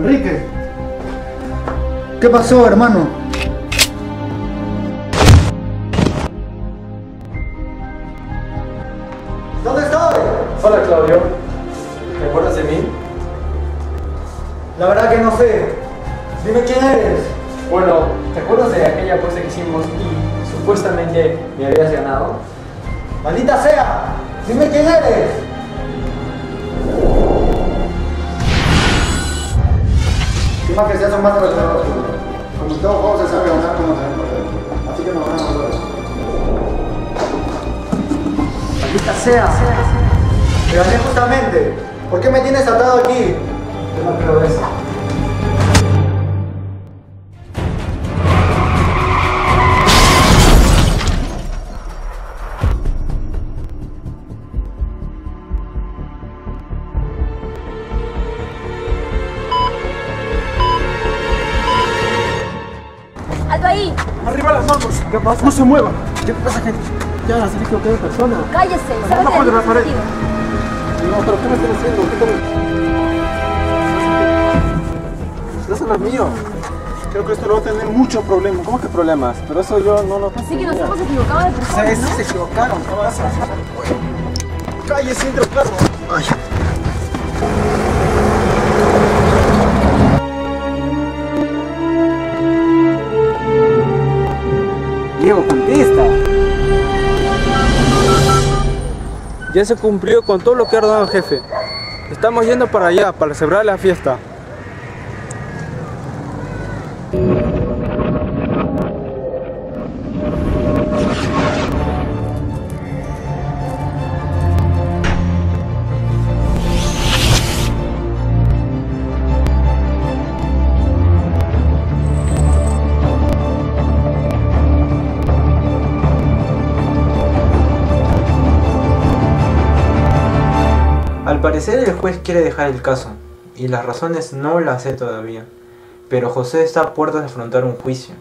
Enrique, ¿qué pasó, hermano? ¿Dónde estoy? Hola, Claudio. ¿Te acuerdas de mí? La verdad que no sé. Dime quién eres. Bueno, ¿te acuerdas de aquella apuesta que hicimos y supuestamente me habías ganado? ¡Maldita sea! Dime quién eres. Encima que se hacen más relacionados. Como en todo juego se sabe ganar como se sabe perder. Así que nos ganamos ahora. ¡Maldita sea! Te gané justamente. ¿Por qué me tienes atado aquí? Yo no creo eso. ¡Alto ahí! ¡Arriba las manos! ¿Qué pasa? ¡No se muevan! ¿Qué pasa, gente? Ya las he equivocado de persona. ¡Cállese! ¿Sabes Abajo de la pared. contigo? No, pero ¿qué me están haciendo? ¿Qué están las mío? Creo que esto lo va a tener muchos problemas. ¿Cómo que problemas? Pero eso yo no lo... Así que nos hemos equivocado de persona, Sí, ¿no? se equivocaron. ¿Qué pasa? ¡Cállese, entra el carro! ¡Ay! Diego, contesta. Ya se cumplió con todo lo que ha ordenado el jefe. Estamos yendo para allá, para celebrar la fiesta. Al parecer el juez quiere dejar el caso, y las razones no las sé todavía, pero José está a puertas de afrontar un juicio.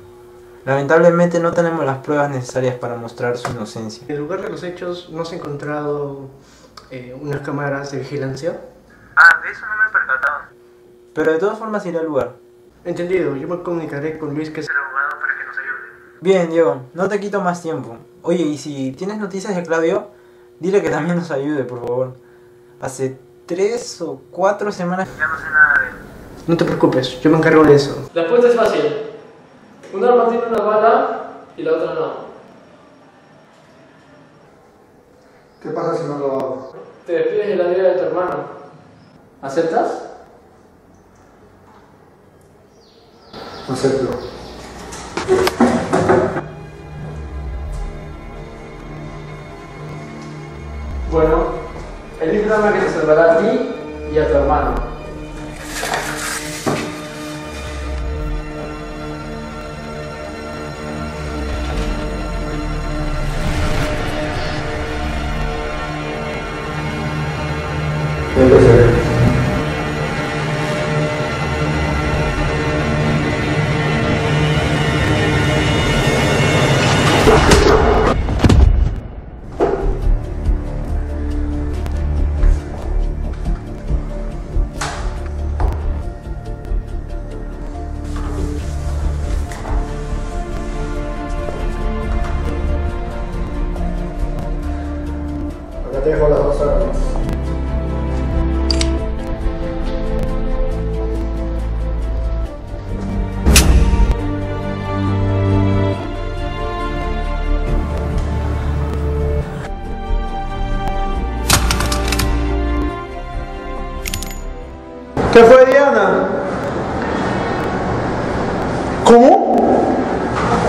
Lamentablemente no tenemos las pruebas necesarias para mostrar su inocencia. En el lugar de los hechos no se han encontrado unas cámaras de vigilancia. De eso no me he percatado. Pero de todas formas iré al lugar. Entendido, yo me comunicaré con Luis, que es el abogado, para que nos ayude. Bien, Diego, no te quito más tiempo. Oye, y si tienes noticias de Claudio, dile que también nos ayude, por favor. Hace 3 o 4 semanas ya no sé nada de él. No te preocupes, yo me encargo de eso. La apuesta es fácil. Un arma tiene una bala y la otra no. ¿Qué pasa si no lo hago? Te despides de la vida de tu hermano. ¿Aceptas? Acepto. Bueno, elige un arma que te salvará a ti y a tu hermano. Debe ser. Acá te dejo las dos armas. ¿Qué fue, Diana? ¿Cómo?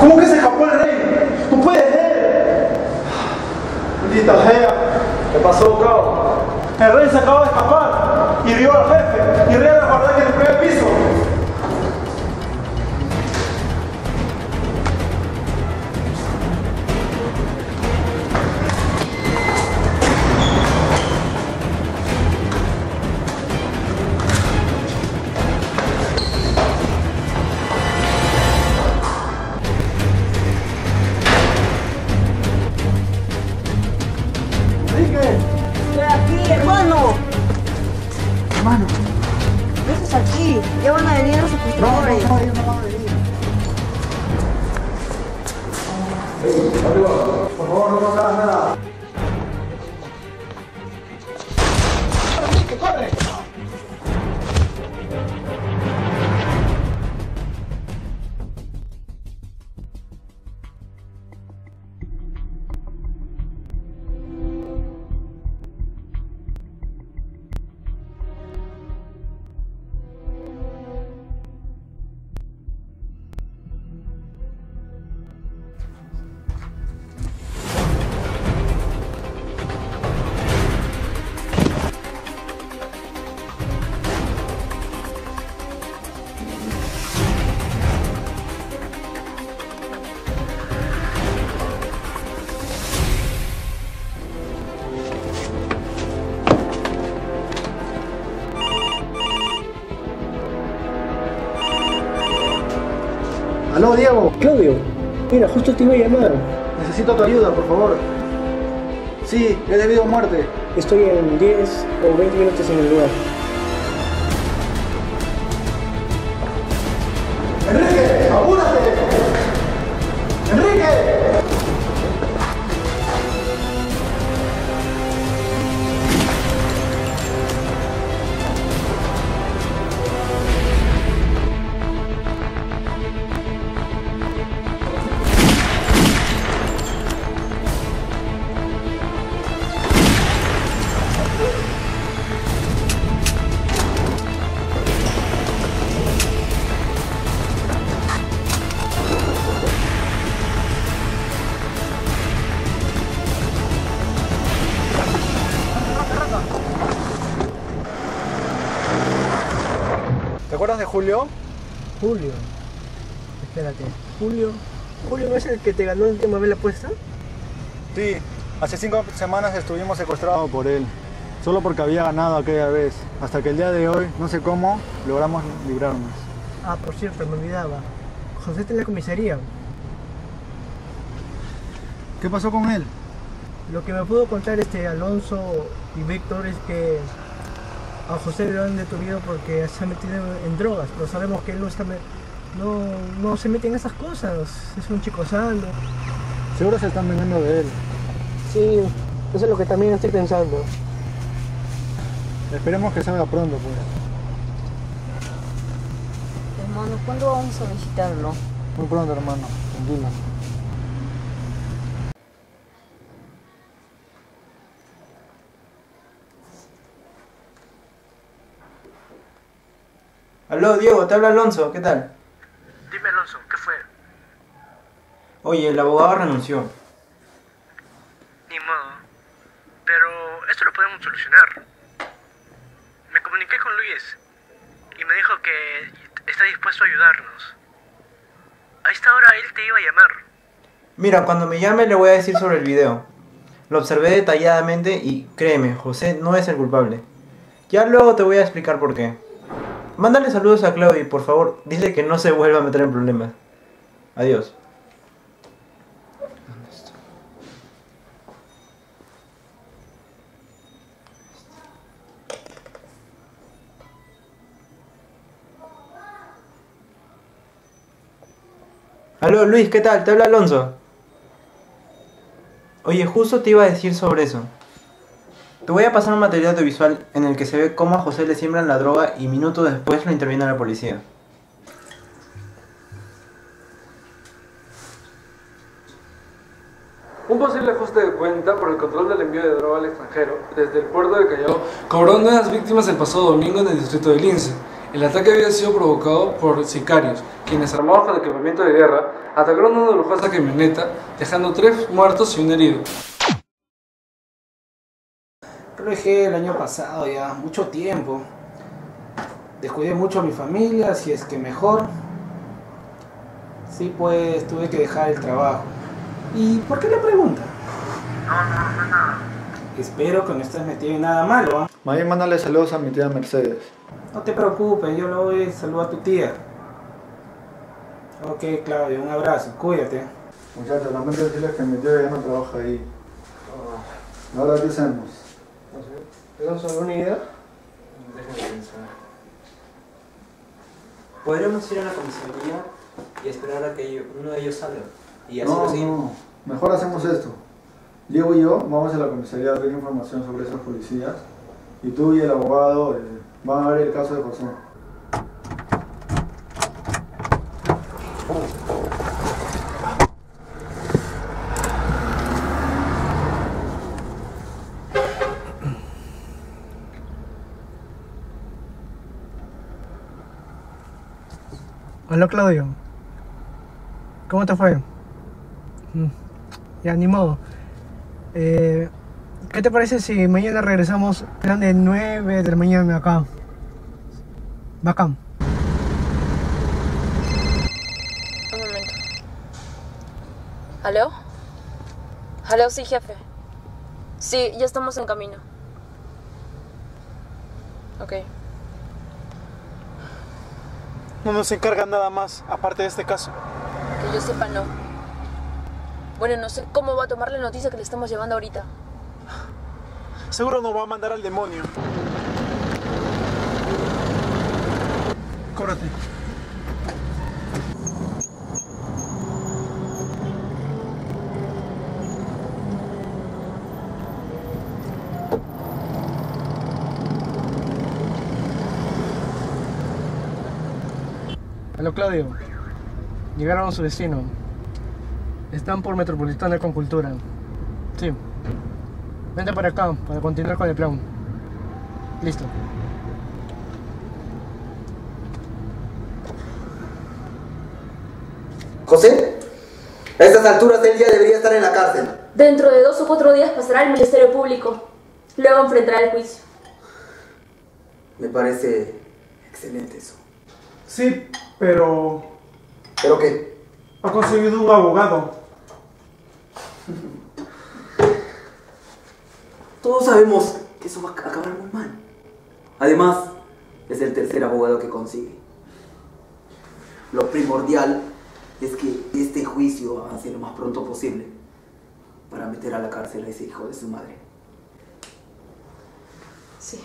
¿Cómo que se escapó el rey? ¡No puede ser! Maldita sea. ¿Qué pasó, Cao? El rey se acaba de escapar y vio al jefe y Rihanna guardó que en el primer piso. Estoy aquí, hermano. Hermano, ¿Qué haces aquí? Ya van a favor, no nos hagas nada. ¡Corre! Aló, Diego. Claudio, mira, justo te iba a llamar. Necesito tu ayuda, por favor. Sí, he debido a muerte. Estoy en 10 o 20 minutos en el lugar. ¡Enrique! ¡Apúrate! ¡Enrique! ¿Te acuerdas de Julio? Julio. Espérate. Julio no es el que te ganó la última vez la apuesta? Sí, hace 5 semanas estuvimos secuestrados por él. Solo porque había ganado aquella vez. Hasta que el día de hoy, no sé cómo, logramos librarnos. Ah, por cierto, me olvidaba. José está en la comisaría. ¿Qué pasó con él? Lo que me pudo contar Alonso y Víctor es que a José lo han detenido porque se ha metido en drogas, pero sabemos que él no se mete en esas cosas, es un chico sano. Seguro se están vengando de él. Sí, eso es lo que también estoy pensando. Esperemos que salga pronto, pues. Hermano, ¿cuándo vamos a visitarlo? Muy pronto, hermano. Tranquilo. Aló, Diego, te habla Alonso, ¿qué tal? Dime, Alonso, ¿qué fue? Oye, el abogado renunció. Ni modo. Pero esto lo podemos solucionar. Me comuniqué con Luis y me dijo que está dispuesto a ayudarnos. A esta hora él te iba a llamar. Mira, cuando me llame le voy a decir sobre el video. Lo observé detalladamente y créeme, José no es el culpable. Ya luego te voy a explicar por qué. Mándale saludos a Claudio y por favor, dile que no se vuelva a meter en problemas. Adiós. Aló Luis, ¿qué tal? Te habla Alonso. Oye, justo te iba a decir sobre eso. Te voy a pasar un material audiovisual en el que se ve cómo a José le siembran la droga y minutos después lo interviene la policía. Un posible ajuste de cuenta por el control del envío de droga al extranjero desde el puerto de Callao cobró nuevas víctimas el pasado domingo en el distrito de Lince. El ataque había sido provocado por sicarios, quienes armados con equipamiento de guerra atacaron una lujosa camioneta, dejando 3 muertos y un herido. Lo dejé el año pasado ya, mucho tiempo. Descuidé mucho a mi familia, si es que mejor. Sí, pues tuve que dejar el trabajo. ¿Y por qué le pregunta? No es nada. Espero que no estés metido en nada malo, ¿eh? Más bien mándale saludos a mi tía Mercedes. No te preocupes, yo le voy a saludar a tu tía. Ok, Claudio, un abrazo, cuídate. Muchachos, lamento decirles que mi tío ya no trabaja ahí. Ahora, ¿qué hacemos? No sé, ¿tenemos alguna idea? Déjame pensar. Podríamos ir a la comisaría y esperar a que uno de ellos salga. Y así lo siguen. No, mejor hacemos esto. Diego y yo vamos a la comisaría a ver información sobre esos policías y tú y el abogado van a ver el caso de José. Hola Claudio, ¿cómo te fue? Ya, ni modo. ¿Qué te parece si mañana regresamos plan de 9 de la mañana acá? Bacán. Un momento. ¿Aló? ¿Aló? Sí, jefe. Sí, ya estamos en camino. Ok. No nos encargan nada más, aparte de este caso. Que yo sepa, no. Bueno, no sé cómo va a tomar la noticia que le estamos llevando ahorita. Seguro nos va a mandar al demonio. Cóbrate. Hola Claudio, llegaron a su destino. Están por Metropolitana con Cultura. Sí. Vente para acá para continuar con el plan. Listo. José, a estas alturas del día debería estar en la cárcel. Dentro de 2 o 4 días pasará al Ministerio Público. Luego enfrentará el juicio. Me parece excelente eso. Sí, pero... ¿Pero qué? Ha conseguido un abogado. Todos sabemos que eso va a acabar muy mal. Además, es el tercer abogado que consigue. Lo primordial es que este juicio avance lo más pronto posible para meter a la cárcel a ese hijo de su madre. Sí.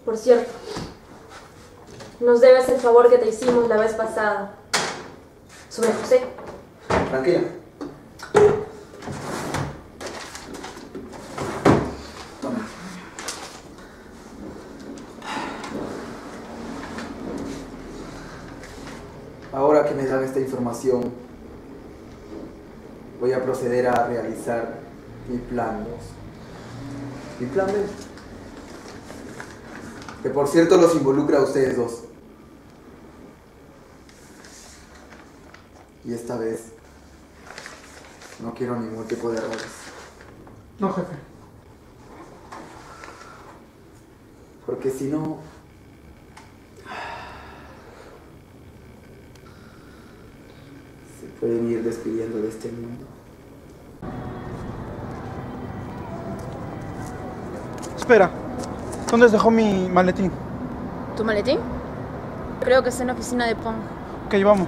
Por cierto, nos debes el favor que te hicimos la vez pasada sobre José. Tranquila. Toma. Ahora que me dan esta información, voy a proceder a realizar mi plan 2. Mi plan B. Que por cierto los involucra a ustedes dos. Y esta vez no quiero ningún tipo de errores. No, jefe. Porque si no... se pueden ir despidiendo de este mundo. Espera, ¿dónde dejó mi maletín? ¿Tu maletín? Creo que está en la oficina de Pong. Ok, vamos.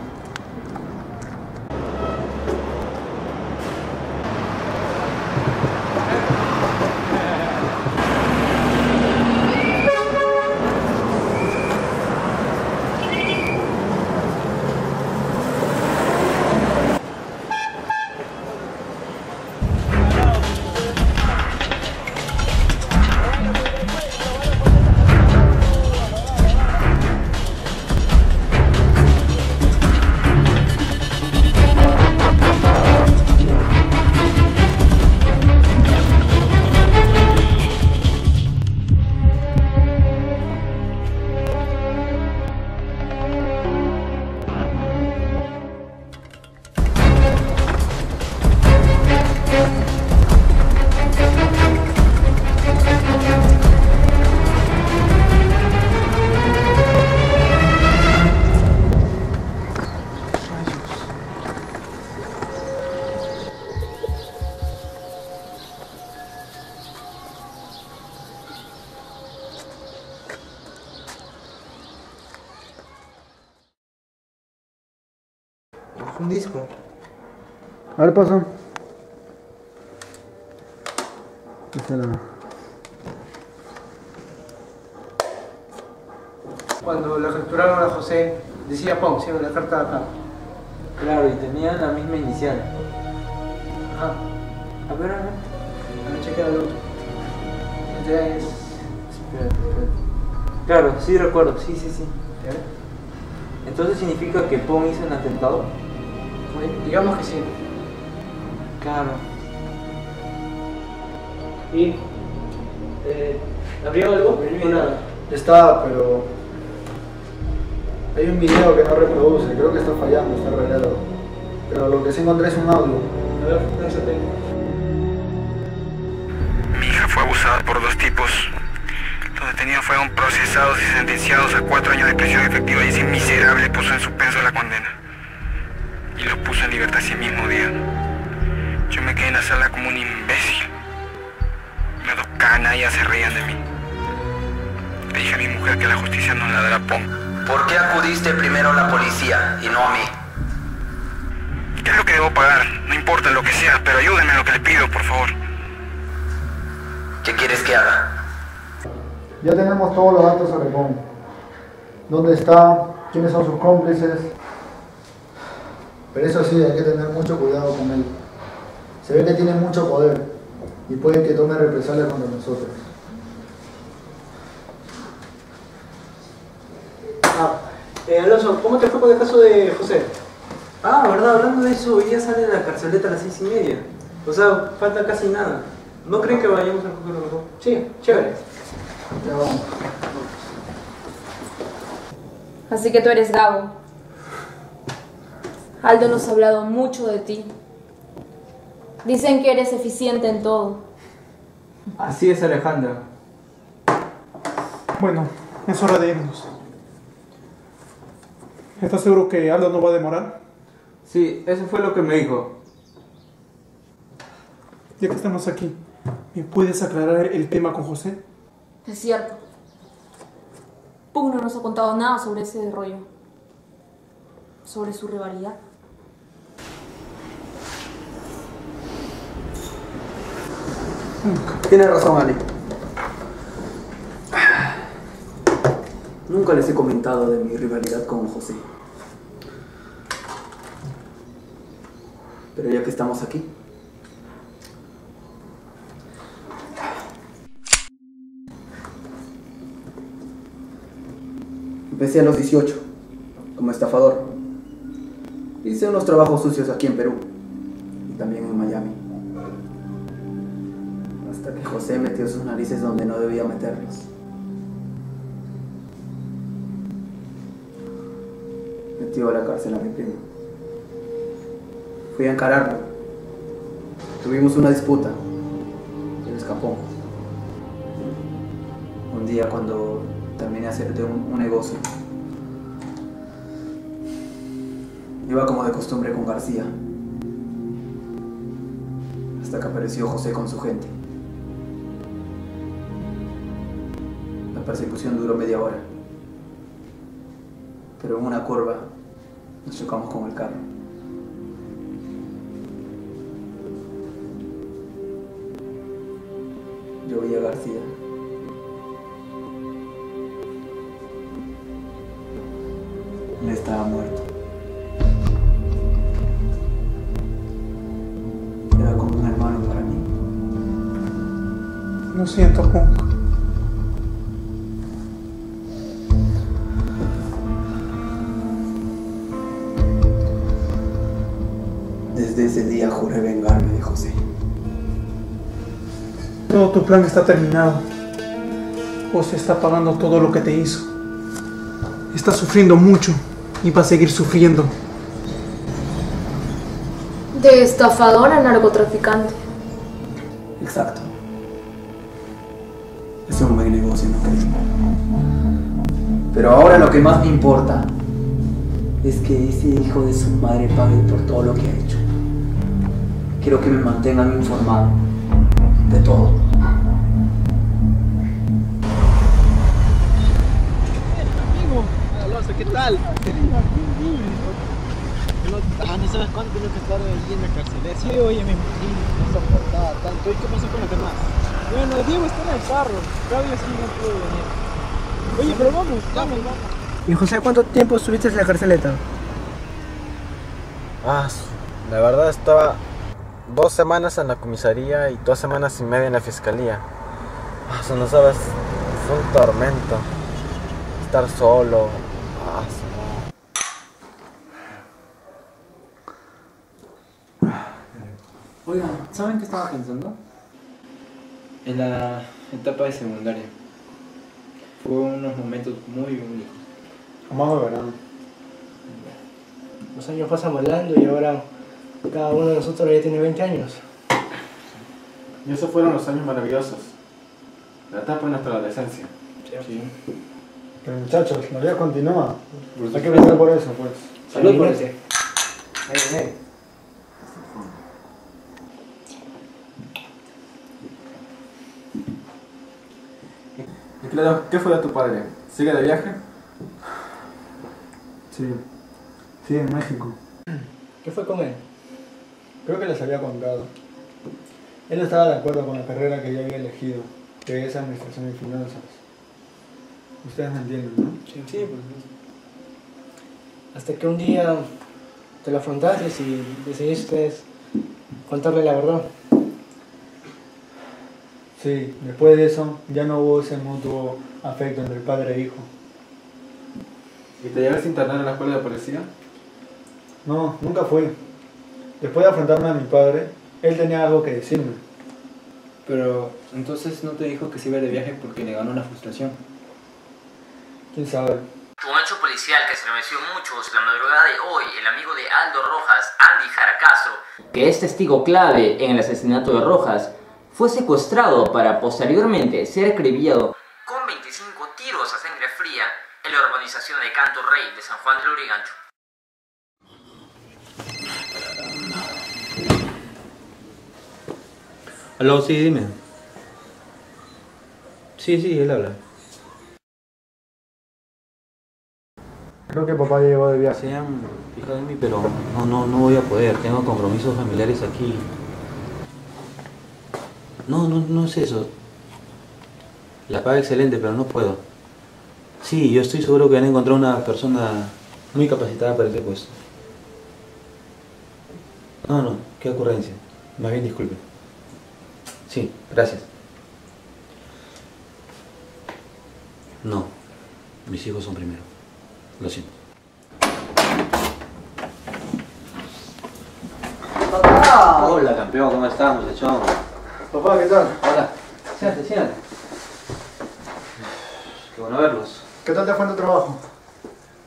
Es un disco. A ver, paso. Esta la... Cuando lo capturaron a José, decía Pong, sí, en la carta de acá. Claro, y tenían la misma inicial. Ajá. A ver, chequealo. Ya es... Espérate. Claro, sí recuerdo, sí. Entonces significa que Pong hizo un atentado. Digamos que sí. Claro. ¿Y? ¿Abrió algo? O nada. Está, pero... Hay un video que no reproduce, creo que está fallando, está arreglado. Pero lo que sí encontré es un audio. A ver, lánzate. Mi hija fue abusada por 2 tipos. Los detenidos fueron procesados y sentenciados a 4 años de prisión efectiva y ese miserable puso en suspenso la condena. Y los puso en libertad ese mismo día. Yo me quedé en la sala como un imbécil. Las 2 canallas se reían de mí. Le dije a mi mujer que la justicia no la dará Pong. ¿Por qué acudiste primero a la policía y no a mí? ¿Qué es lo que debo pagar? No importa lo que sea, pero ayúdeme en lo que le pido, por favor. ¿Qué quieres que haga? Ya tenemos todos los datos sobre Pong. ¿Dónde está? ¿Quiénes son sus cómplices? Pero eso sí, hay que tener mucho cuidado con él. Se ve que tiene mucho poder y puede que tome represalias contra nosotros. Alonso, ¿cómo te fue con el caso de José? Ah, verdad, hablando de eso, hoy día sale de la carceleta a las 6:30. O sea, falta casi nada. ¿No creen que vayamos a recoger los dos? Sí, chévere. Ya vamos. Así que tú eres Gabo. Aldo nos ha hablado mucho de ti. Dicen que eres eficiente en todo. Así es, Alejandra. Bueno, es hora de irnos. ¿Estás seguro que Aldo no va a demorar? Sí, eso fue lo que me dijo. Ya que estamos aquí, ¿me puedes aclarar el tema con José? Es cierto. Pug no nos ha contado nada sobre ese rollo. Sobre su rivalidad. Tienes razón, Ali. Nunca les he comentado de mi rivalidad con José. Pero ya que estamos aquí, empecé a los 18 como estafador. Hice unos trabajos sucios aquí en Perú y también en Miami. Hasta que José metió sus narices donde no debía meterlos. Metió a la cárcel a mi primo. Fui a encararlo. Tuvimos una disputa. Él escapó. Un día cuando terminé de hacer un negocio, iba como de costumbre con García. Hasta que apareció José con su gente. La persecución duró media hora. Pero en una curva nos chocamos con el carro. Yo vi a García. Él estaba muerto. Era como un hermano para mí. Lo siento, Pong. Desde ese día juré vengarme de José. Todo tu plan está terminado. José está pagando todo lo que te hizo. Está sufriendo mucho y va a seguir sufriendo. De estafador a narcotraficante. Exacto. Es un buen negocio, ¿no crees? Pero ahora lo que más me importa es que ese hijo de su madre pague por todo lo que ha hecho. Quiero que me mantengan informado de todo. Alonso, ¿qué tal? No sabes cuánto tengo que estar allí en la carcelera. Sí, oye, me imagino, no soportaba tanto. ¿Y qué pasó con los demás? Bueno, Diego está en el carro, Claudio sí no pudo venir. Oye, pero vamos. ¿Y José, cuánto tiempo estuviste en la carceleta? La verdad estaba 2 semanas en la comisaría y 2 semanas y media en la fiscalía. Eso no sabes, es un tormento. Estar solo. Oigan, ¿saben qué estaba pensando? En la etapa de secundaria. Fueron unos momentos muy únicos. Jamás volverán. Los años pasan volando y ahora cada uno de nosotros ya tiene 20 años. Y esos fueron los años maravillosos. La etapa de nuestra adolescencia. Sí. Pero muchachos, la vida continúa. Hay que pensar por eso, pues. Salud por eso. Y claro, ¿qué fue de tu padre? ¿Sigue de viaje? Sí, en México. ¿Qué fue con él? Creo que les había contado. Él no estaba de acuerdo con la carrera que yo había elegido, que es Administración y Finanzas. Ustedes me entienden, ¿no? Sí, pues. Hasta que un día te lo afrontaste y decidiste contarle la verdad. Sí, después de eso ya no hubo ese mutuo afecto entre padre e hijo. ¿Y te llegaste a internar en la escuela de policía? No, nunca fue. Después de afrontarme a mi padre, él tenía algo que decirme. Pero entonces no te dijo que se iba de viaje porque le ganó la frustración. ¿Quién sabe? Un hecho policial que estremeció muchos la madrugada de hoy, el amigo de Aldo Rojas, Andy Jaracastro, que es testigo clave en el asesinato de Rojas, fue secuestrado para posteriormente ser acribillado con 25 tiros a sangre fría en la urbanización de Canto Rey de San Juan del Lurigancho. Aló, sí, dime. Sí, él habla. Creo que papá llegó de viaje. Se han fijado en mí, pero no voy a poder. Tengo compromisos familiares aquí. No es eso. La paga excelente, pero no puedo. Sí, yo estoy seguro que han encontrado una persona muy capacitada para este puesto. No, qué ocurrencia. Más bien disculpe. Sí, gracias. No, mis hijos son primero. Lo siento. ¡Papá! Hola, campeón, ¿cómo estás, muchachón? Papá, ¿qué tal? Hola, siéntate. Qué bueno verlos. ¿Qué tal te fue en tu trabajo?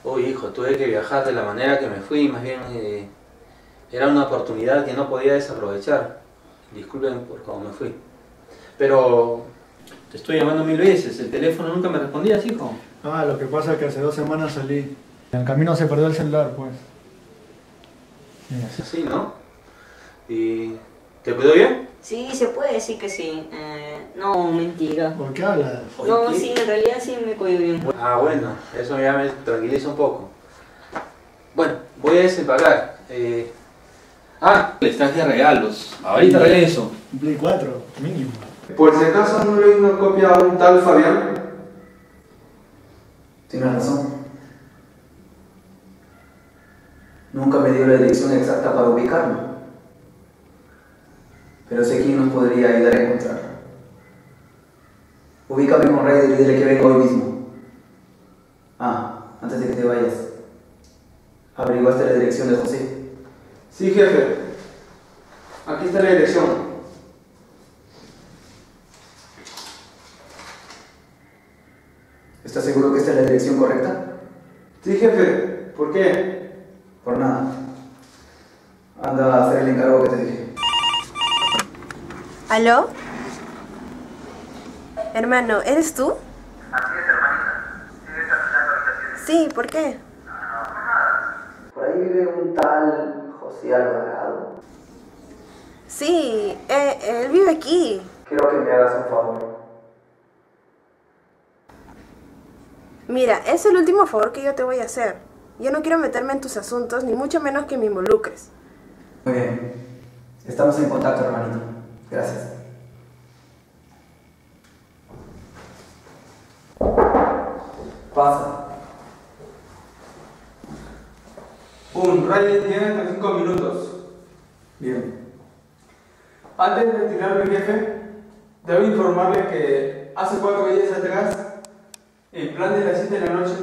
Uy, hijo, tuve que viajar de la manera que me fui, más bien era una oportunidad que no podía desaprovechar. Disculpen por cómo me fui. Pero te estoy llamando 1000 veces, el teléfono nunca me respondías, hijo. Ah, lo que pasa es que hace 2 semanas salí. En el camino se perdió el celular, pues. Es así, ¿no? ¿Y te cuidó bien? Sí, se puede decir que sí. No, mentira. ¿Por qué hablas? No, sí, en realidad sí me cuido bien. Ah, bueno, eso ya me tranquiliza un poco. Bueno, voy a desempacar. Les traje regalos. Ahorita regreso. Un Play 4, mínimo. Por si acaso no le una copia a un tal Fabián. Tienes razón. Nunca me dio la dirección exacta para ubicarlo. Pero sé quién nos podría ayudar a encontrarlo. Ubícame con Raider y dile que vengo hoy mismo. Antes de que te vayas, ¿averiguaste la dirección de José? Sí, jefe. Aquí está la dirección. ¿Estás seguro que esta es la dirección correcta? Sí, jefe. ¿Por qué? Por nada. Anda a hacer el encargo que te dije. ¿Aló? Hermano, ¿eres tú? Así es, hermanita. ¿Sigues alquilando habitaciones? Sí, ¿por qué? Por ahí vive un tal José Alvarado. Sí, él vive aquí. Quiero que me hagas un favor. Mira, es el último favor que yo te voy a hacer. Yo no quiero meterme en tus asuntos, ni mucho menos que me involucres. Muy bien. Estamos en contacto, hermanito. Gracias. Pasa. Ryan tiene hasta 5 minutos. Bien. Antes de retirarme, jefe, debo informarle que hace 4 días atrás, en plan de las 7 de la noche,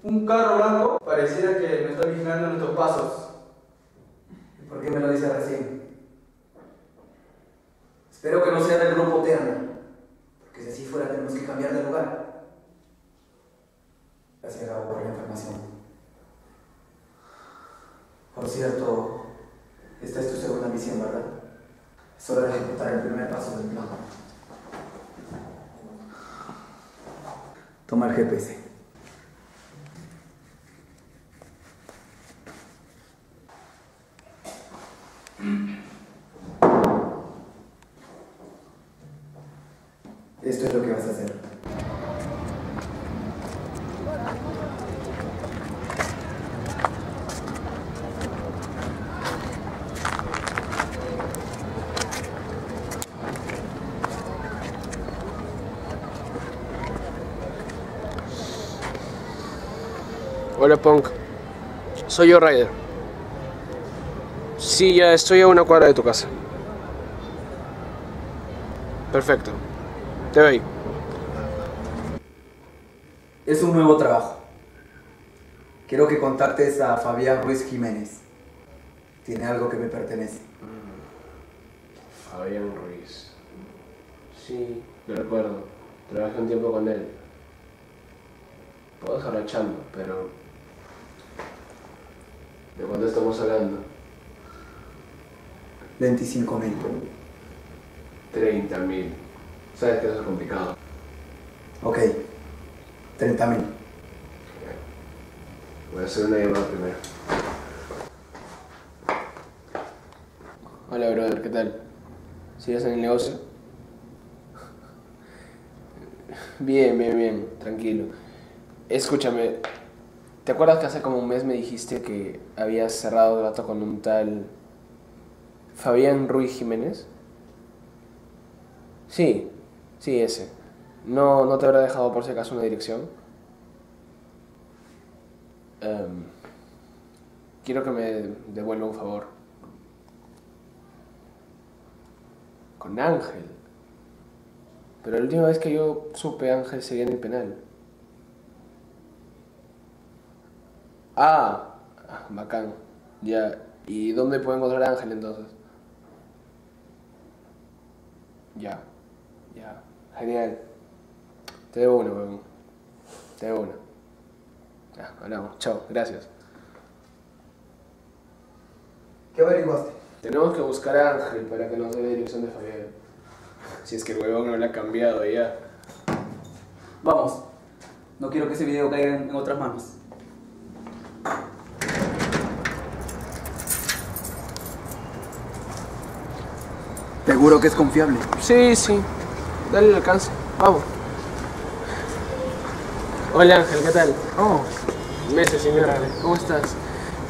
un carro blanco pareciera que nos está vigilando nuestros pasos. ¿Y por qué me lo dice recién? Espero que no sea del grupo Terna, porque si así fuera tenemos que cambiar de lugar. Gracias, Gabo, por la información. Por cierto, esta es tu segunda misión, ¿verdad? Es hora de ejecutar el primer paso del plan. Toma el GPS. Esto es lo que vas a hacer. Hola, Punk. Soy yo, Ryder. Sí, ya estoy a una cuadra de tu casa. Perfecto. Te veo ahí. Es un nuevo trabajo. Quiero que contactes a Fabián Ruiz Jiménez. Tiene algo que me pertenece. Fabián Ruiz. Sí, lo recuerdo. Trabajé un tiempo con él. Puedo dejarlo echando, pero... ¿de cuánto estamos hablando? 25.000. 30.000. Sabes que eso es complicado. Ok. 30.000. Voy a hacer una llamada primero. Hola, brother, ¿qué tal? ¿Sigues en el negocio? Bien, tranquilo. Escúchame, ¿te acuerdas que hace como un mes me dijiste que habías cerrado trato con un tal Fabián Ruiz Jiménez? Sí, ese. ¿No te habrá dejado por si acaso una dirección? Quiero que me devuelva un favor. Con Ángel. Pero la última vez que yo supe, Ángel seguía en el penal. Ah, bacán. Ya. ¿Y dónde puedo encontrar a Ángel entonces? Ya. Genial. Te debo una, weón. Te debo una. Ya, hablamos. Chao, gracias. ¿Qué averiguaste? Tenemos que buscar a Ángel para que nos dé la dirección de Fabián. Si es que el huevón no la ha cambiado ya. Vamos. No quiero que ese video caiga en otras manos. ¿Seguro que es confiable? Sí. Dale el alcance. Vamos. Hola, Ángel, ¿qué tal? Meses, señora. ¿Cómo estás?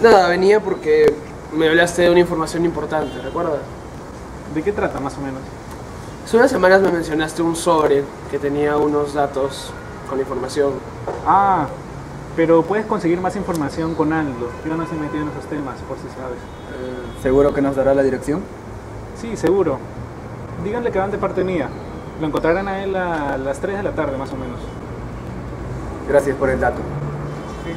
Nada, venía porque me hablaste de una información importante, ¿recuerdas? ¿De qué trata, más o menos? Hace unas semanas me mencionaste un sobre que tenía unos datos con información. Ah, pero puedes conseguir más información con Aldo. Yo no estoy metido en esos temas, por si sabes. ¿Seguro que nos dará la dirección? Sí, seguro. Díganle que van de parte mía. Lo encontrarán a él a las 3 de la tarde, más o menos. Gracias por el dato. Sí.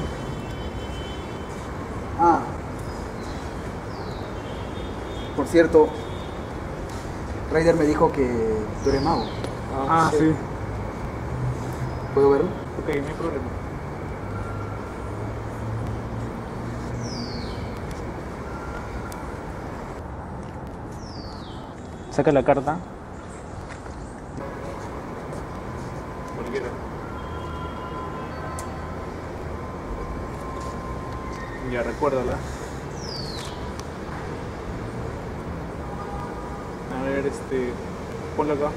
Por cierto, Ryder me dijo que tú eres mago. Sí. ¿Puedo verlo? Ok, no hay problema. Saca la carta. Cualquiera. Ya, recuérdala. A ver, ponlo acá.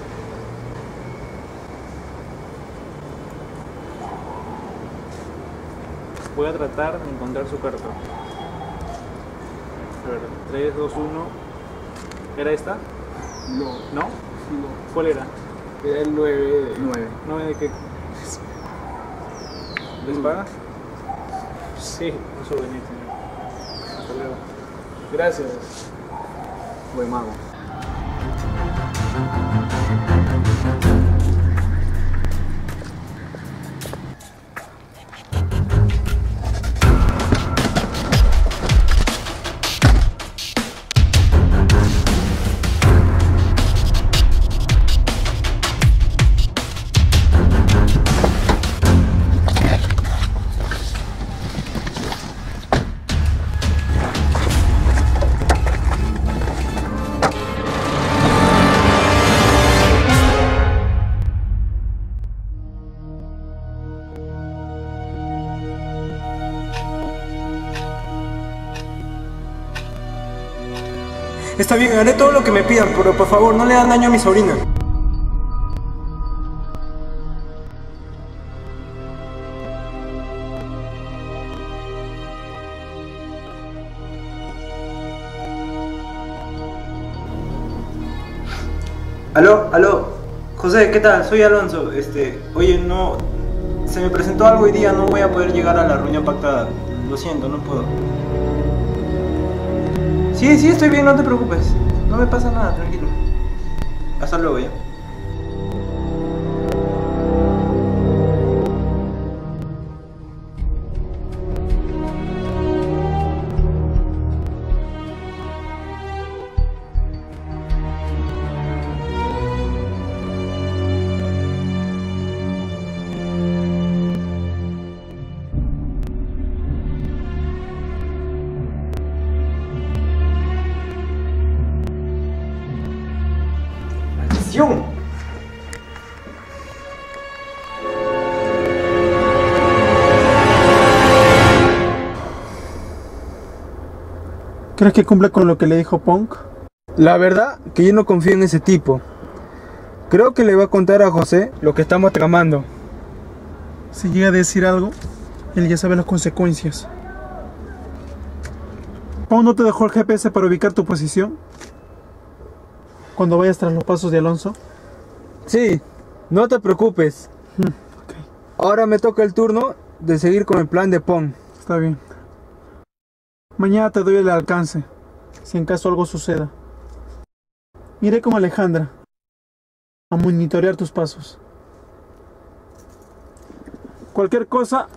Voy a tratar de encontrar su carta. A ver, 3, 2, 1. ¿Era esta? No. ¿No? ¿Cuál era? Era el 9. ¿9 de qué? ¿Les pagas? Sí, un souvenir, señor. Hasta luego. Gracias. Buen mago. Está bien, haré todo lo que me pidan, pero por favor no le hagan daño a mi sobrina. Aló, José, ¿qué tal? Soy Alonso. Oye, no, se me presentó algo hoy día, no voy a poder llegar a la reunión pactada. Lo siento, no puedo. Sí, estoy bien, no te preocupes. No me pasa nada, tranquilo. Hasta luego, ya. ¡Maldición! ¿Crees que cumple con lo que le dijo Punk? La verdad que yo no confío en ese tipo. Creo que le va a contar a José lo que estamos tramando. Si llega a decir algo, él ya sabe las consecuencias. ¿Punk no te dejó el GPS para ubicar tu posición? Cuando vayas tras los pasos de Alonso. Sí, no te preocupes. Okay. Ahora me toca el turno de seguir con el plan de Pong. Está bien. Mañana te doy el alcance, si en caso algo suceda. Iré con Alejandra a monitorear tus pasos. Cualquier cosa,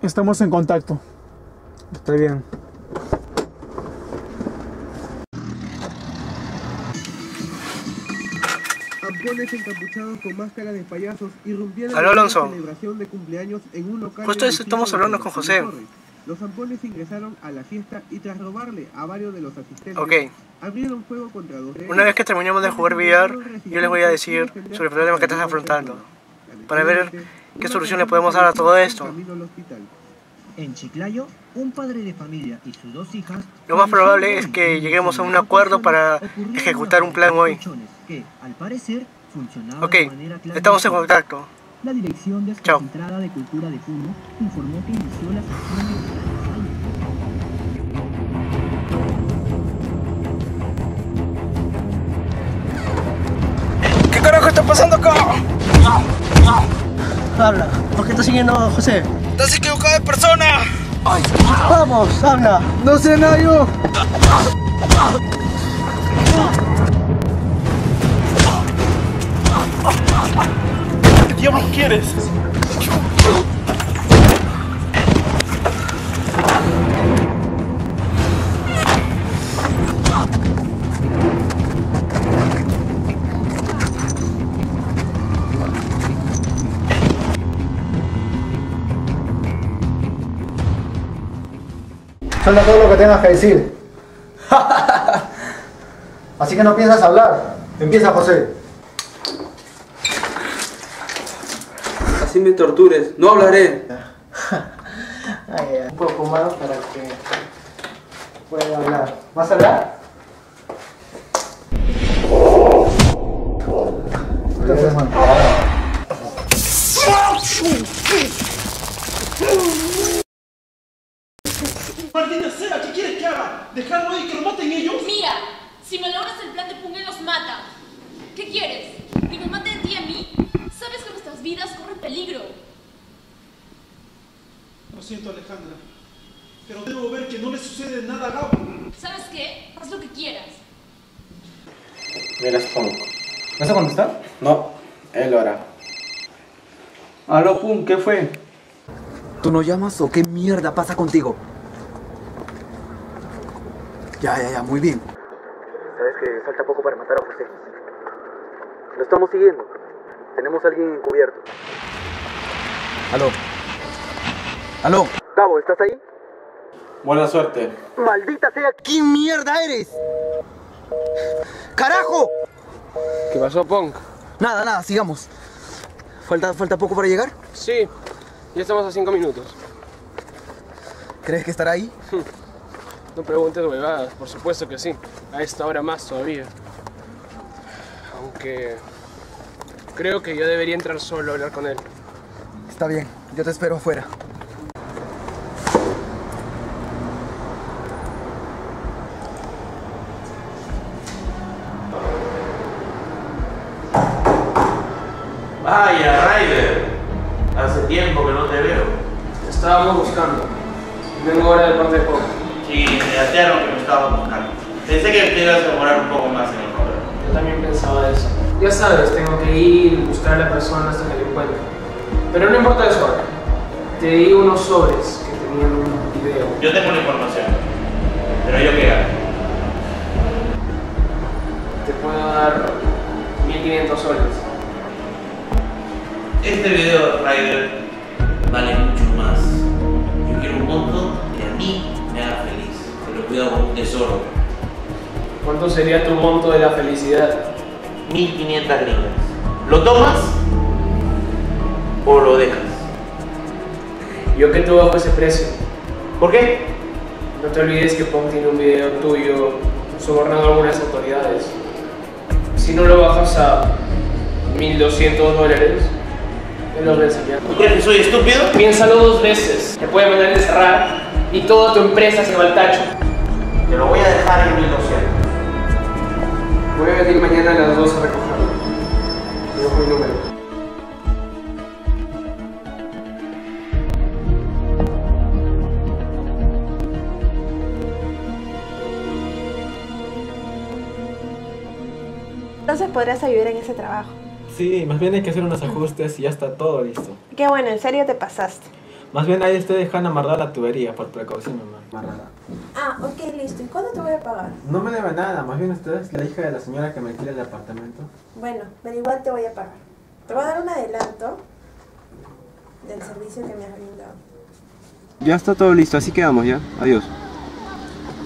estamos en contacto. Está bien. Ampones encapuchados con máscaras de payasos irrumpieron Aló, Alonso. en la celebración de cumpleaños en un local. Justo estamos hablando con José. Los ampones ingresaron a la fiesta y tras robarle a varios de los asistentes, abrieron fuego contra dos rehenes. Una vez que terminemos de jugar billar, yo les voy a decir sobre el problema que estás afrontando, para ver qué solución le podemos dar a todo esto. En Chiclayo, un padre de familia y sus dos hijas... Lo más probable es que lleguemos a un acuerdo para ejecutar un plan hoy. Que, al parecer, funcionaba Ok, de manera clandestina. estamos en contacto. La Dirección Desconcentrada de Cultura de Puno informó que inició las acciones... ¿Qué carajo está pasando acá? Habla, ¿por qué estás siguiendo a José? ¡Estás equivocado de persona! Ay. Vamos, habla. No sé, Nayo. ¿Qué diablos quieres? Suelta todo lo que tengas que decir. Así que no piensas hablar. Empieza, José. Así me tortures, no hablaré. Un poco más para que pueda hablar. ¿Vas a hablar? ¡Maldita sea! ¿Qué quieres que haga? ¿Dejarlo ahí y que lo maten ellos? Mira, si malogras el plan de Pungé nos mata. ¿Qué quieres? ¿Que nos mate a ti y a mí? Sabes que nuestras vidas corren peligro. Lo siento, Alejandra, pero debo ver que no le sucede nada a Gabo. ¿Sabes qué? Haz lo que quieras. Mira, Punk. ¿Vas a contestar? No, él lo hará. Aló, Punk, ¿qué fue? ¿Tú no llamas o qué mierda pasa contigo? Ya, muy bien. Sabes que falta poco para matar a José. Lo estamos siguiendo. Tenemos a alguien encubierto. Aló. Cabo, ¿estás ahí? Buena suerte. ¡Maldita sea! ¿Quién mierda eres? ¡Carajo! ¿Qué pasó, Punk? Nada, sigamos. ¿Falta poco para llegar? Sí, ya estamos a 5 minutos. ¿Crees que estará ahí? No preguntes huevadas, por supuesto que sí. A esta hora más todavía. Aunque creo que yo debería entrar solo a hablar con él. Está bien, yo te espero afuera. Vaya, Ryder. Hace tiempo que no te veo. Te estábamos buscando. Vengo ahora de parte de Punk. Sí, me datearon que me estaban buscando. Pensé que te ibas a demorar un poco más en el correo. Yo también pensaba eso. Ya sabes, tengo que ir y buscar a la persona hasta que la encuentre. Pero no importa eso ahora. Te di unos sobres que tenían un video. Yo tengo la información. Pero yo qué gano. Te puedo dar 1500 soles. Este video, Ryder, vale mucho más. Yo quiero un monto que a mí me haga feliz. Se lo cuido como un tesoro. ¿Cuánto sería tu monto de la felicidad? 1500 gringas. ¿Lo tomas o lo dejas? Yo que te bajo ese precio. ¿Por qué? No te olvides que Punk tiene un video tuyo sobornando a algunas autoridades. Si no lo bajas a 1200 dólares, él los va a enseñar. ¿Tú crees que soy estúpido? Piénsalo 2 veces. Te puede mandar a encerrar y toda tu empresa se va al tacho. Te lo voy a dejar en 1200. Voy a venir mañana a las 2 a recogerlo. Te dejo mi número. Entonces podrías ayudar en ese trabajo. Sí, más bien hay que hacer unos ajustes y ya está todo listo. Qué bueno, en serio te pasaste. Más bien ahí estoy dejando amarrada la tubería, por precaución, mamá. Ah, ok, listo. ¿Y cuándo te voy a pagar? No me debe nada, más bien usted es la hija de la señora que me alquila el apartamento. Bueno, pero igual te voy a pagar. Te voy a dar un adelanto del servicio que me has brindado. Ya está todo listo, así quedamos ya. Adiós.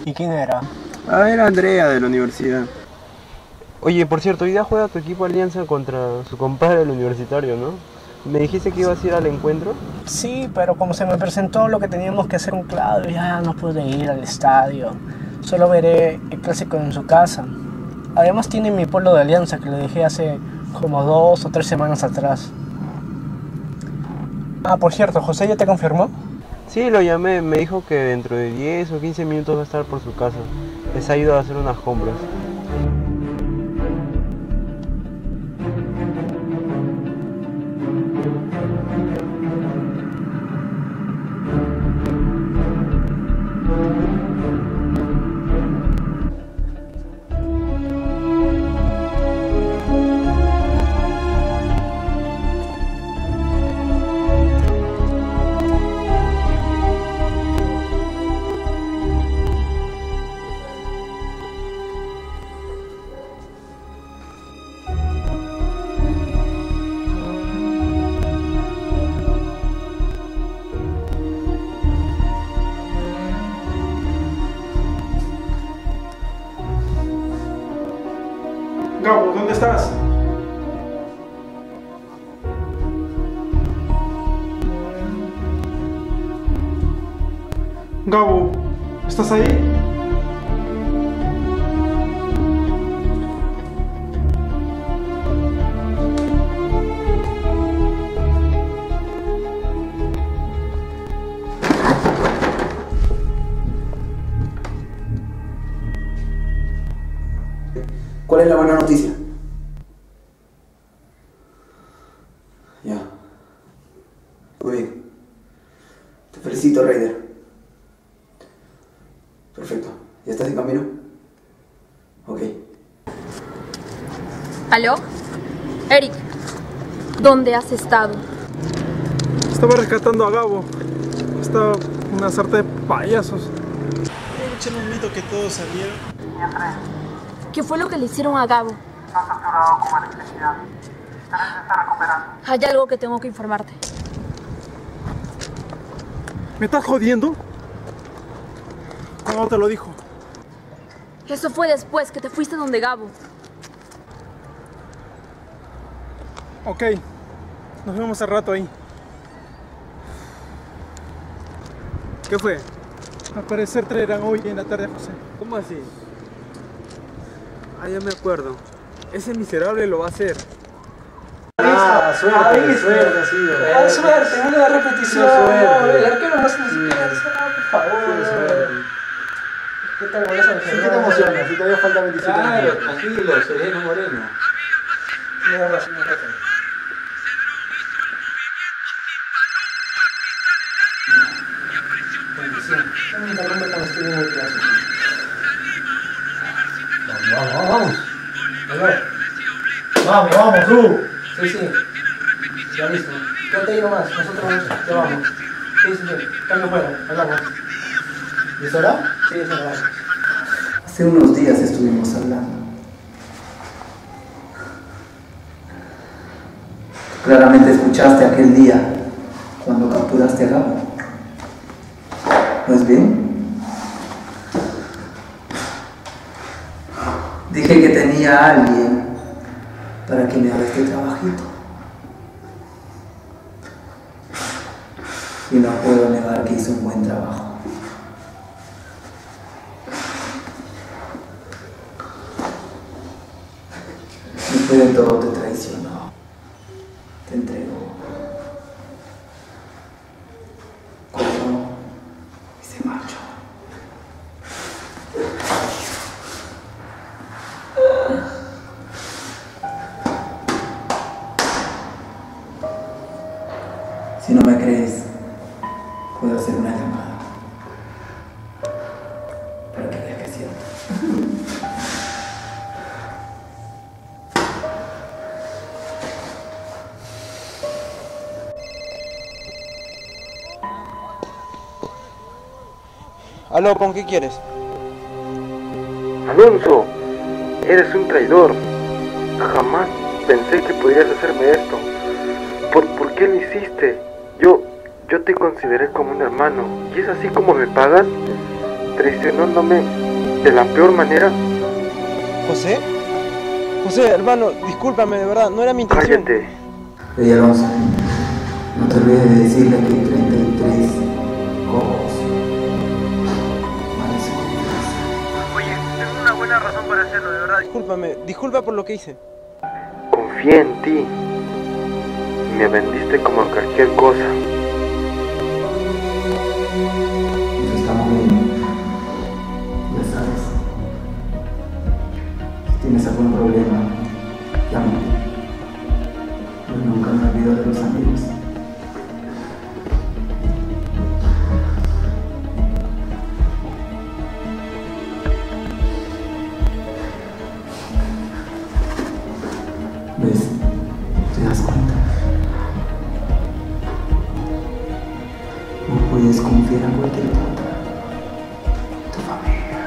¿Y quién era? Era Andrea de la universidad. Oye, por cierto, hoy día juega tu equipo Alianza contra su compadre el universitario, ¿no? ¿Me dijiste que ibas a ir al encuentro? Sí, pero como se me presentó lo que teníamos que hacer con Claudio, ya no pude ir al estadio. Solo veré el clásico en su casa. Además tiene mi polo de Alianza que le dejé hace como 2 o 3 semanas atrás. Ah, por cierto, ¿José ya te confirmó? Sí, lo llamé, me dijo que dentro de 10 o 15 minutos va a estar por su casa. Les ha ido a hacer unas compras. Gabo, ¿dónde estás? Gabo, ¿estás ahí? ¿Cuál es la buena noticia? Ya. Muy bien. Te felicito, Ryder. Perfecto. ¿Ya estás en camino? Ok. ¿Aló? Eric, ¿dónde has estado? Estaba rescatando a Gabo. Estaba una sarta de payasos. Escuché un mito que todos salieron. ¿Qué fue lo que le hicieron a Gabo? Está torturado con electricidad. Se está recuperando. Hay algo que tengo que informarte. ¿Me estás jodiendo? ¿Cómo te lo dijo? Eso fue después que te fuiste donde Gabo. Ok, nos vemos al rato ahí. ¿Qué fue? Al parecer traerán hoy en la tarde a José. ¿Cómo así? Ah, ya me acuerdo. Ese miserable lo va a hacer. Suerte, sí. Suerte, vale la repetición. Suerte. El arquero no se ni siquiera dice nada, por favor. ¿Qué tal golazo de ¿Qué te emociona? Si todavía falta 27 Claro, minutos. tranquilo, sereno, moreno. Tienes razón, tienes razón. Vamos, tú. Sí. Ya listo. Quédate ahí nomás, nosotros ya vamos. Sí. Cambio fuera, hablamos. ¿Y es hora? Sí, es hora. Hace unos días estuvimos hablando. Claramente escuchaste aquel día cuando capturaste a Gabo. ¿No es bien? Dije que tenía a alguien para que me haga este trabajito. Y no puedo negar que hizo un buen trabajo. Después de todo te traicionó. Te entregó. Corrió y se marchó. Si no me crees, puedo hacer una llamada para que veas que es cierto. Aló, ¿con qué quieres? Alonso, eres un traidor. Jamás pensé que podrías hacerme esto. ¿Por qué lo hiciste? Yo te consideré como un hermano. ¿Y es así como me pagas? Traicionándome de la peor manera. ¿José? José, hermano, discúlpame, de verdad, no era mi intención. Cállate. Rey Alonso, no te olvides de decirle que 33 cojos vale su confianza. Oye, tengo una buena razón para hacerlo, de verdad. Disculpa por lo que hice. Confié en ti. Me vendiste como a cualquier cosa. Nos estamos viendo. Ya sabes. Si tienes algún problema, llámame. Yo nunca me olvido de los amigos. ¿Ves? ¿Te das cuenta? No puedes confiar en cualquier otra. Tu familia.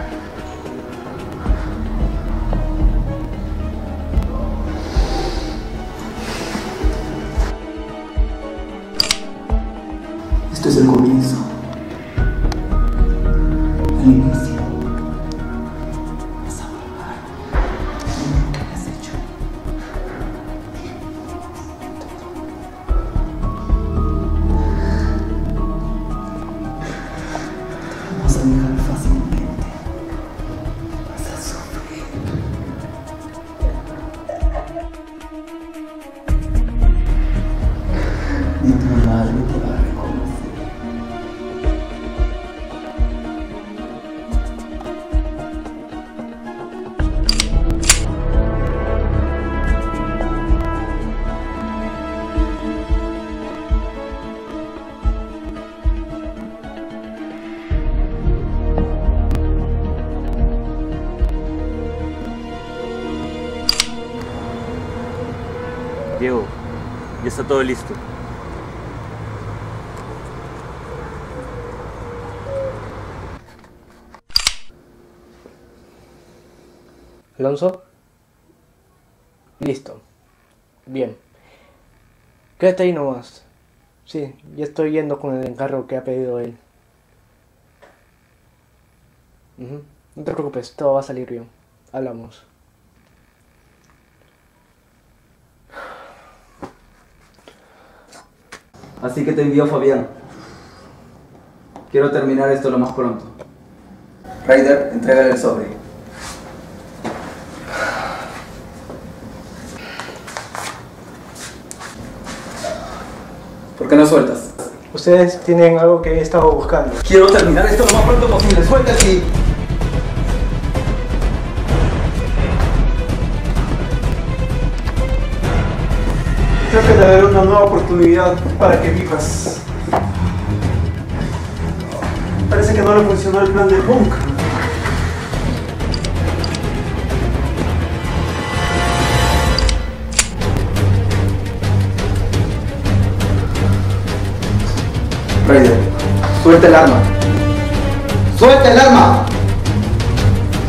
Diego, ya está todo listo. Alonso. Listo. Bien. Quédate ahí nomás. Sí, ya estoy yendo con el encargo que ha pedido él. No te preocupes, todo va a salir bien. Hablamos. Así que te envió Fabián. Quiero terminar esto lo más pronto. Ryder, entrégale el sobre. ¿Por qué no sueltas? Ustedes tienen algo que he estado buscando. Quiero terminar esto lo más pronto posible. Sueltas y... Creo que te daré una nueva oportunidad para que vivas. Parece que no le funcionó el plan de Punk. Ryder, suelta el arma. ¡Suelta el arma!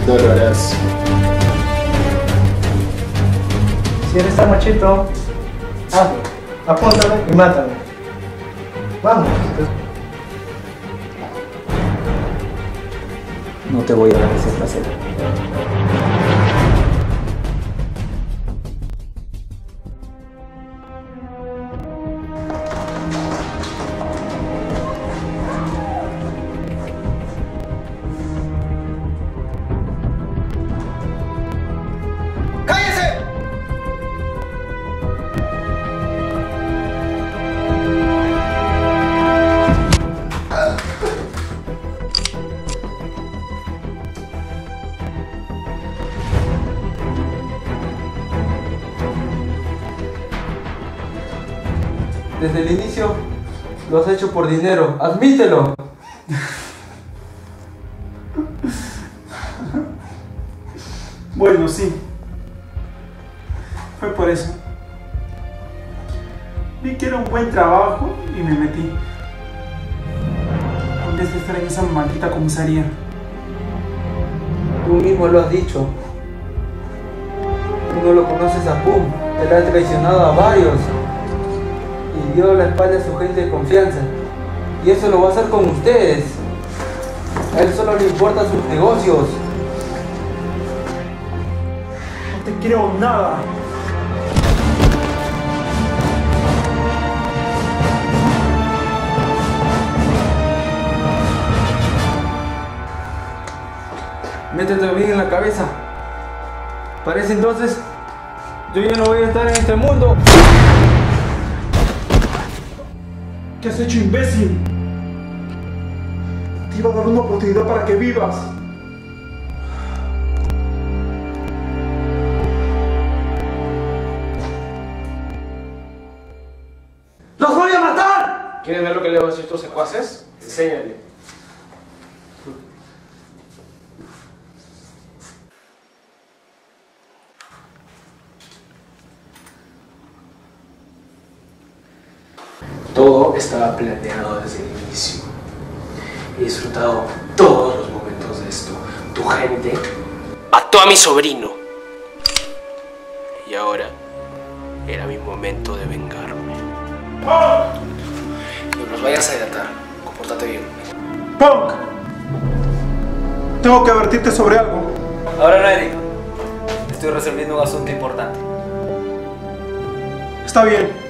No lo harás. Si eres tan machito, hazlo. Apúntame y mátame. Vamos. No te voy a dar ese placer. Desde el inicio lo has hecho por dinero. ¡Admítelo! Bueno, sí. Fue por eso. Vi que era un buen trabajo y me metí. En vez de estar en esa maldita comisaría. Tú mismo lo has dicho. Tú no lo conoces a Pum. Él ha traicionado a varios. Y dio la espalda a su gente de confianza. Y eso lo va a hacer con ustedes. A él solo le importan sus negocios. No te creo nada. Métetelo bien en la cabeza. Parece entonces, yo ya no voy a estar en este mundo. ¿Qué has hecho, imbécil? Te iba a dar una oportunidad para que vivas. ¡Los voy a matar! ¿Quieres ver lo que le vas a decir a tus secuaces? Enséñale. Todo estaba planeado desde el inicio. He disfrutado todos los momentos de esto. Tu gente mató a mi sobrino. Y ahora era mi momento de vengarme. No nos vayas a delatar. Compórtate bien. ¡Punk! Tengo que advertirte sobre algo. Ahora no, Eric. Estoy resolviendo un asunto importante. Está bien.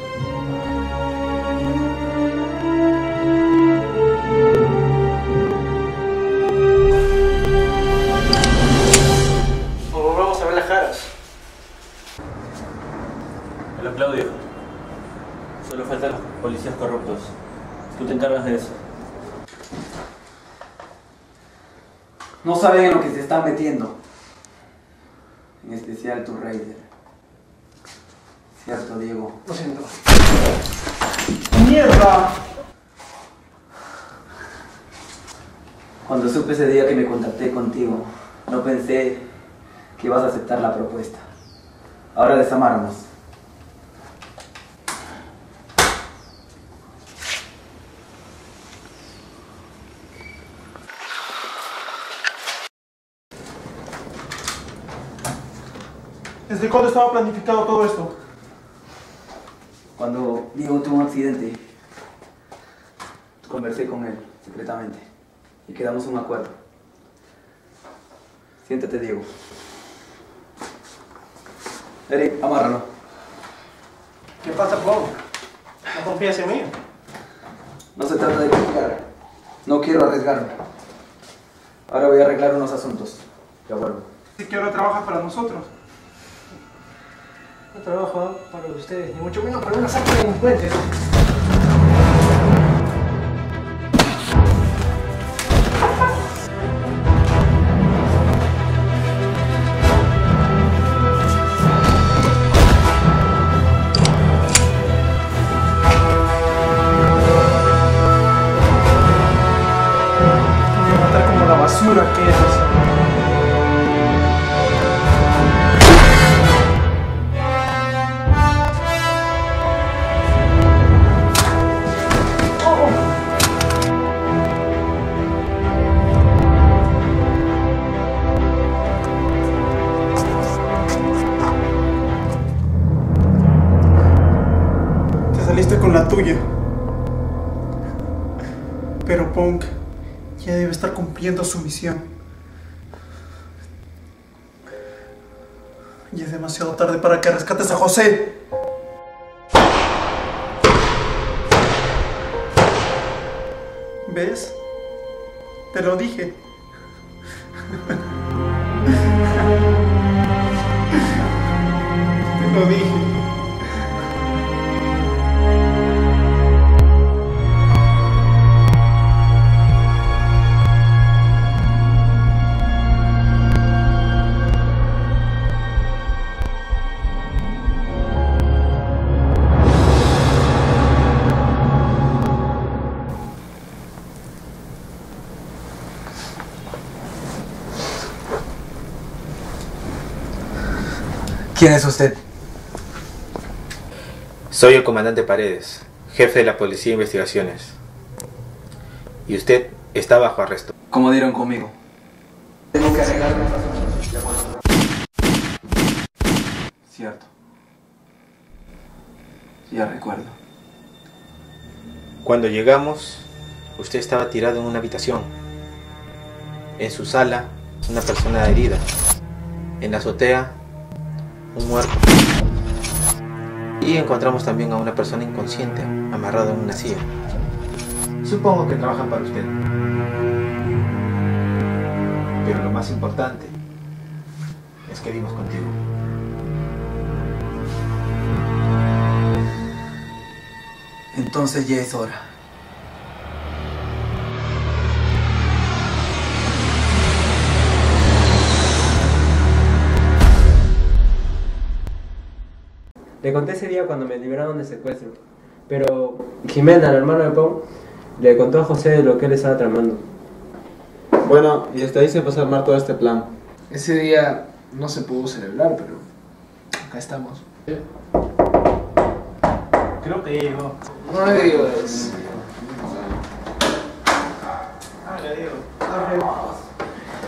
Vamos a ver las caras. Hola, Claudio. Solo faltan los policías corruptos. Tú te encargas de eso. No saben en lo que se están metiendo. En especial tu Ryder. ¿Cierto, Diego? Lo siento. ¡Mierda! Cuando supe ese día que me contacté contigo, no pensé que ibas a aceptar la propuesta. Ahora desamáramos. ¿Desde cuándo estaba planificado todo esto? Cuando Diego tuvo un accidente, conversé con él secretamente y quedamos un acuerdo. Siéntate, Diego. Eric, amárralo. ¿Qué pasa, Pong? ¿No confías en mí? No se trata de confiar. No quiero arriesgarme. Ahora voy a arreglar unos asuntos. Ya vuelvo. Así que ahora trabajas para nosotros. No trabajo para ustedes, ni mucho menos para una sarta de delincuentes. Voy a matar como la basura que es. Saliste con la tuya. Pero Punk ya debe estar cumpliendo su misión. Y es demasiado tarde para que rescates a José. ¿Ves? Te lo dije. Te lo dije. ¿Quién es usted? Soy el comandante Paredes, jefe de la Policía de Investigaciones. Y usted está bajo arresto. ¿Cómo dieron conmigo? Tengo que arreglar unos asuntos. Ya vuelvo. Cierto. Ya recuerdo. Cuando llegamos, usted estaba tirado en una habitación. En su sala, una persona herida. En la azotea, un muerto. Y encontramos también a una persona inconsciente, amarrada en una silla. Supongo que trabajan para usted. Pero lo más importante es que dimos contigo. Entonces ya es hora. Le conté ese día cuando me liberaron del secuestro, pero Jimena, la hermana de Pau, le contó a José de lo que él estaba tramando. Bueno, y desde ahí se empezó a armar todo este plan. Ese día no se pudo celebrar, pero acá estamos. Creo que llegó. No le digo eso.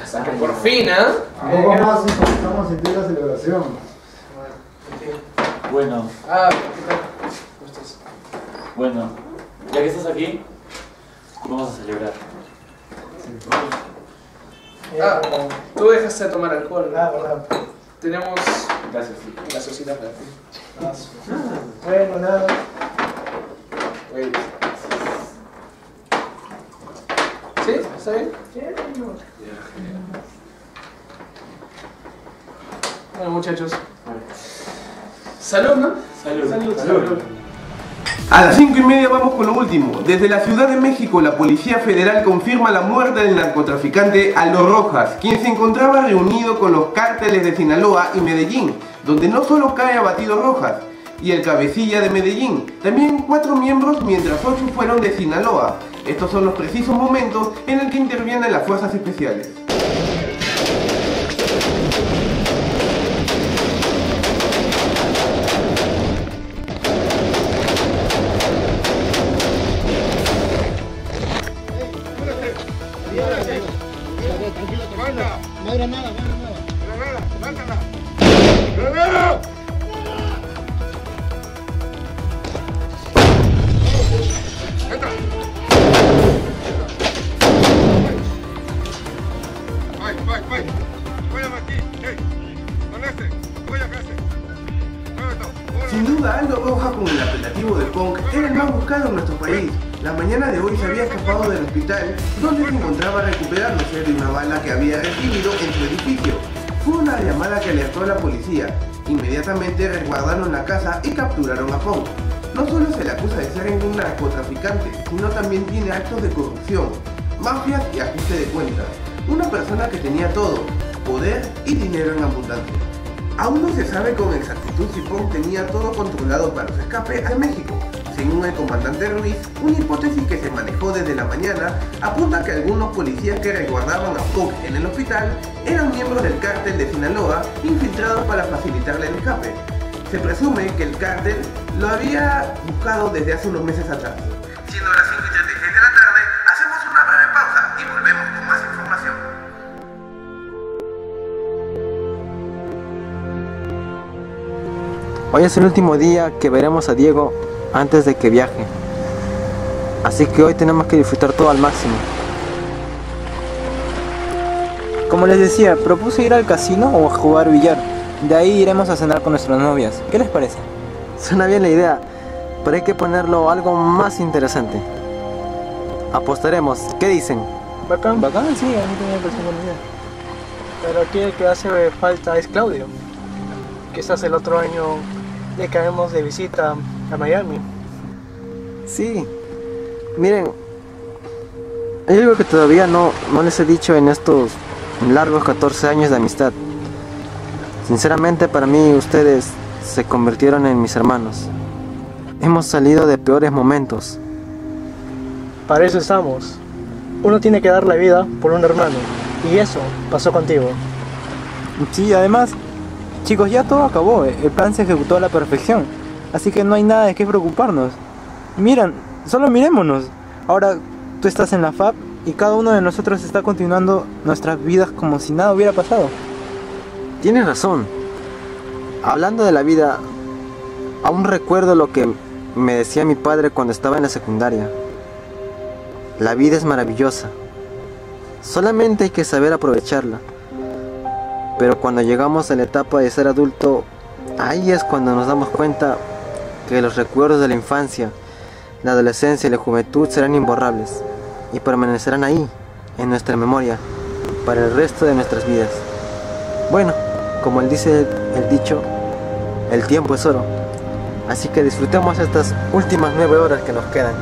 Hasta que por fin, ¿ah? Un poco más y comenzamos a sentir la celebración. Bueno. Ah, ¿qué tal? ¿Cómo estás? Bueno, ya que estás aquí, vamos a celebrar. Ah, tú dejaste de tomar alcohol. Ah, verdad. Tenemos Gracias. gaseosita para ti. Bueno, nada. Wait. ¿Sí? ¿Está bien? Bueno, muchachos. Salud, ¿no? Salud. A las 5:30 vamos con lo último. Desde la Ciudad de México, la Policía Federal confirma la muerte del narcotraficante Aldo Rojas, quien se encontraba reunido con los cárteles de Sinaloa y Medellín, donde no solo cae abatido Rojas y el cabecilla de Medellín, también 4 miembros, mientras 8 fueron de Sinaloa. Estos son los precisos momentos en el que intervienen las fuerzas especiales. No hay granada, no hay granada. Granada, Sin duda, Aldo Rojas, con el apelativo de Punk, era el más buscado en nuestro país. La mañana de hoy se había escapado del hospital, donde se encontraba recuperándose de una bala que había recibido en su edificio. Fue una llamada que alertó a la policía. Inmediatamente resguardaron la casa y capturaron a Punk. No solo se le acusa de ser un narcotraficante, sino también tiene actos de corrupción, mafias y ajuste de cuentas. Una persona que tenía todo, poder y dinero en abundancia. Aún no se sabe con exactitud si Punk tenía todo controlado para su escape a México. Según el comandante Ruiz, una hipótesis que se manejó desde la mañana apunta que algunos policías que resguardaban a Punk en el hospital eran miembros del cártel de Sinaloa infiltrados para facilitarle el escape. Se presume que el cártel lo había buscado desde hace unos meses atrás. Siendo las 5:36 de la tarde, hacemos una breve pausa y volvemos con más información. Hoy es el último día que veremos a Diego antes de que viaje. Así que hoy tenemos que disfrutar todo al máximo. Como les decía, propuse ir al casino o a jugar billar. De ahí iremos a cenar con nuestras novias. ¿Qué les parece? Suena bien la idea, pero hay que ponerlo algo más interesante. Apostaremos, ¿qué dicen? Bacán, sí, a mí también me parece buena idea. Pero aquí el que hace falta es Claudio. Quizás el otro año le caemos de visita a Miami. Sí, miren, hay algo que todavía no les he dicho en estos largos 14 años de amistad. Sinceramente, para mí ustedes se convirtieron en mis hermanos. Hemos salido de peores momentos. Para eso estamos. Uno tiene que dar la vida por un hermano. Y eso pasó contigo. Sí, además, chicos, ya todo acabó. El plan se ejecutó a la perfección. Así que no hay nada de qué preocuparnos. Miren, solo mirémonos. Ahora tú estás en la FAP y cada uno de nosotros está continuando nuestras vidas como si nada hubiera pasado. Tienes razón. Hablando de la vida, aún recuerdo lo que me decía mi padre cuando estaba en la secundaria. La vida es maravillosa. Solamente hay que saber aprovecharla. Pero cuando llegamos a la etapa de ser adulto, ahí es cuando nos damos cuenta que los recuerdos de la infancia, la adolescencia y la juventud serán imborrables y permanecerán ahí, en nuestra memoria, para el resto de nuestras vidas. Bueno, como dice el dicho, el tiempo es oro. Así que disfrutemos estas últimas 9 horas que nos quedan.